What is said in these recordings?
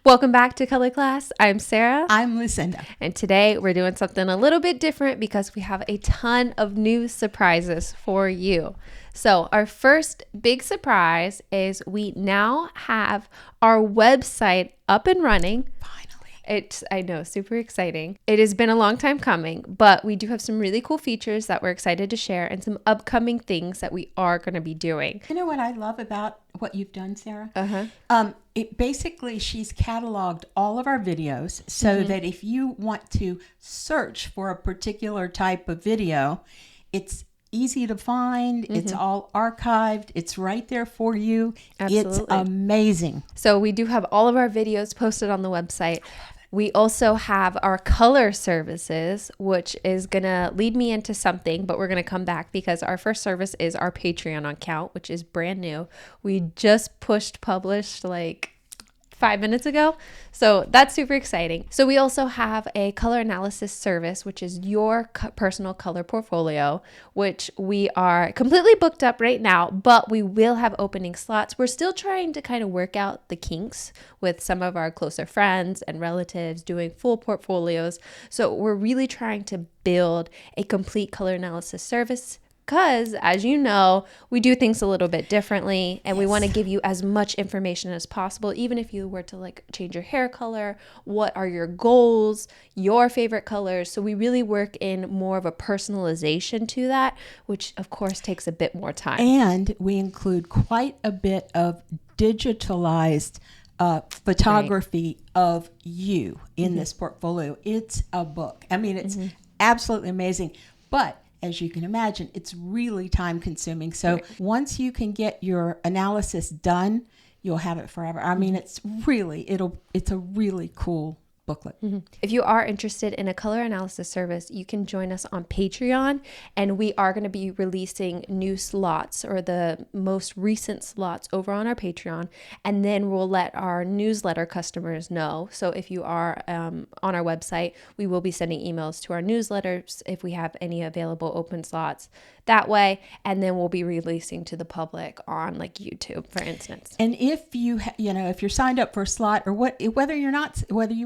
Welcome back to Color Class. I'm Sarah. I'm Lucinda. And today we're doing something a little bit different because we have a ton of new surprises for you. So our first big surprise is we now have our website up and running. I know, super exciting. It has been a long time coming, but we do have some really cool features that we're excited to share and some upcoming things that we are going to be doing. You know what I love about what you've done, Sarah? It basically, she's cataloged all of our videos so that if you want to search for a particular type of video, it's easy to find. It's all archived. It's right there for you. Absolutely. It's amazing. So we do have all of our videos posted on the website. We also have our color services, which is going to lead me into something, but we're going to come back because our first service is our Patreon account, which is brand new. We just published like 5 minutes ago. So that's super exciting. So we also have a color analysis service, which is your personal color portfolio, which we are completely booked up right now, but we will have opening slots. We're still trying to kind of work out the kinks with some of our closer friends and relatives doing full portfolios. So we're really trying to build a complete color analysis service because, as you know, we do things a little bit differently and we want to give you as much information as possible. Even if you were to like change your hair color, what are your goals, your favorite colors. So we really work in more of a personalization to that, which of course takes a bit more time. And we include quite a bit of digitalized photography of you in this portfolio. It's a book. I mean, it's absolutely amazing. But as you can imagine, it's really time consuming. So once you can get your analysis done, you'll have it forever. I mean, it's a really cool booklet. If you are interested in a color analysis service, you can join us on Patreon, and we are going to be releasing new slots or the most recent slots over on our Patreon, and then we'll let our newsletter customers know. So if you are on our website, we will be sending emails to our newsletters if we have any available open slots that way, and then we'll be releasing to the public on like YouTube, for instance. And if if you're signed up for a slot or whether you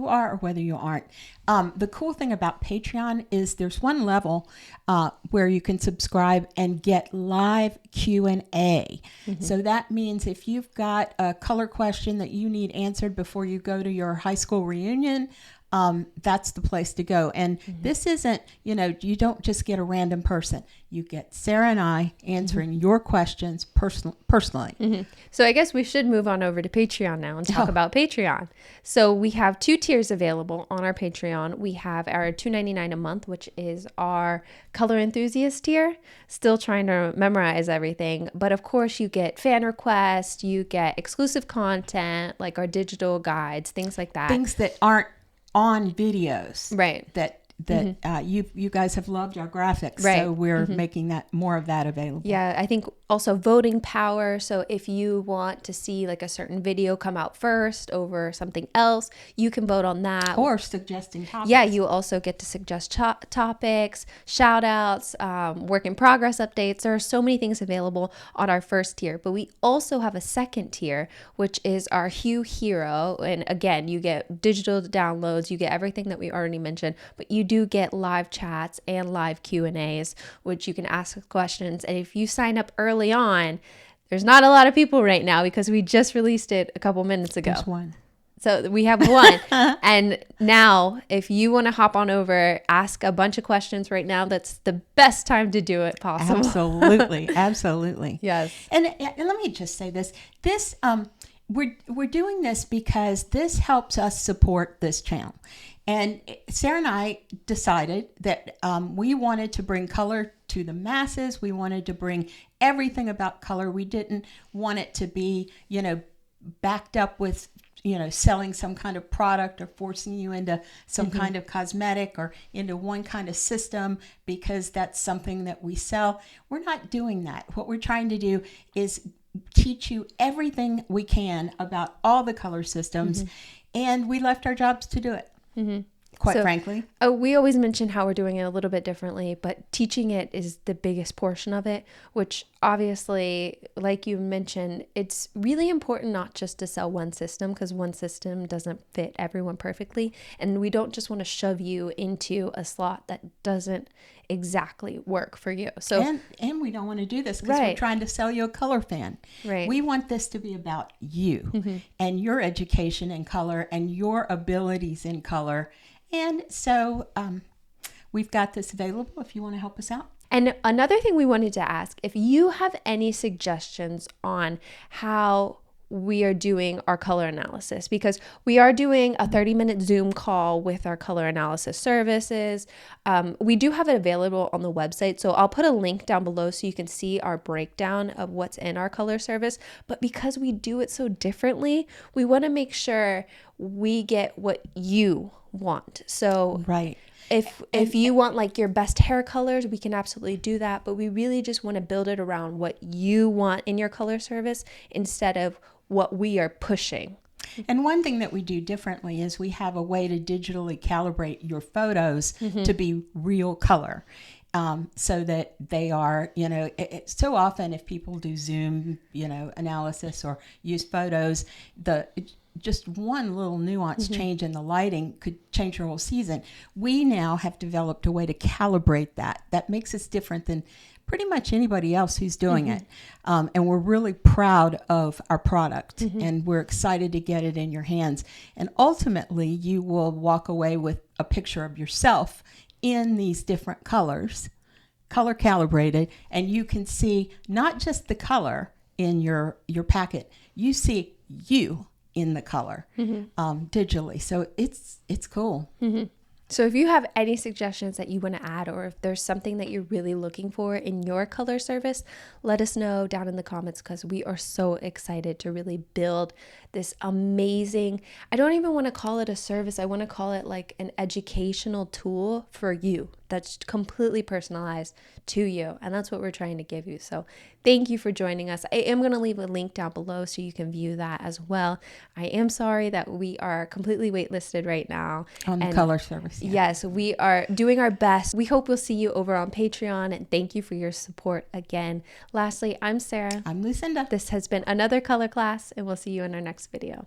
are or whether you aren't, the cool thing about Patreon is there's one level where you can subscribe and get live Q&A. So that means if you've got a color question that you need answered before you go to your high school reunion, that's the place to go. And this isn't, you don't just get a random person. You get Sarah and I answering your questions personally. So I guess we should move on over to Patreon now and talk about Patreon. So we have 2 tiers available on our Patreon. We have our $2.99 a month, which is our color enthusiast tier. Still trying to memorize everything. But of course, you get fan requests, you get exclusive content like our digital guides, things like that. Things that aren't on videos, right? That you guys have loved our graphics, right. So we're making more of that available. Yeah, I think also voting power. So if you want to see like a certain video come out first over something else, you can vote on that. Or suggesting topics. Yeah, you also get to suggest topics, shout outs, work in progress updates. There are so many things available on our first tier, but we also have a second tier, which is our Hue Hero. And again, you get digital downloads, you get everything that we already mentioned, but you do get live chats and live Q&As, which you can ask questions. And if you sign up early on, there's not a lot of people right now because we just released it a couple minutes ago. There's one. So we have one. And now if you want to hop on over, ask a bunch of questions right now, that's the best time to do it possible. Absolutely. Yes. And let me just say this. We're doing this because this helps us support this channel. And Sarah and I decided that we wanted to bring color to the masses. We wanted to bring everything about color. We didn't want it to be, backed up with, selling some kind of product or forcing you into some kind of cosmetic or into one kind of system because that's something that we sell. We're not doing that. What we're trying to do is teach you everything we can about all the color systems, and we left our jobs to do it. Quite frankly. We always mention how we're doing it a little bit differently, but teaching it is the biggest portion of it, which obviously, like you mentioned, it's really important not just to sell one system, because one system doesn't fit everyone perfectly. And we don't just want to shove you into a slot that doesn't exactly work for you. So, and we don't want to do this because we're trying to sell you a color fan. Right. We want this to be about you and your education in color and your abilities in color. And so we've got this available if you want to help us out. And another thing we wanted to ask, if you have any suggestions on how we are doing our color analysis, because we are doing a 30-minute Zoom call with our color analysis services. We do have it available on the website. So I'll put a link down below so you can see our breakdown of what's in our color service. But because we do it so differently, we want to make sure we get what you want. So right. If you want like your best hair colors, we can absolutely do that. But we really just want to build it around what you want in your color service instead of what we are pushing. And one thing that we do differently is we have a way to digitally calibrate your photos to be real color. So that they are, so often if people do Zoom, analysis or use photos, just one little nuance change in the lighting could change your whole season. We now have developed a way to calibrate that. That makes us different than pretty much anybody else who's doing it. And we're really proud of our product and we're excited to get it in your hands. And ultimately, you will walk away with a picture of yourself in these different colors, color calibrated, and you can see not just the color in your packet, you see you in the color digitally. So it's cool. So if you have any suggestions that you want to add, or if there's something that you're really looking for in your color service, let us know down in the comments, because we are so excited to really build this amazing, I don't even want to call it a service. I want to call it like an educational tool for you that's completely personalized to you. And that's what we're trying to give you. So thank you for joining us. I am going to leave a link down below so you can view that as well. I am sorry that we are completely waitlisted right now. On the color service. Yeah. Yes, we are doing our best. We hope we'll see you over on Patreon, and thank you for your support again. Lastly, I'm Sarah. I'm Lucinda. This has been another color class, and we'll see you in our next video.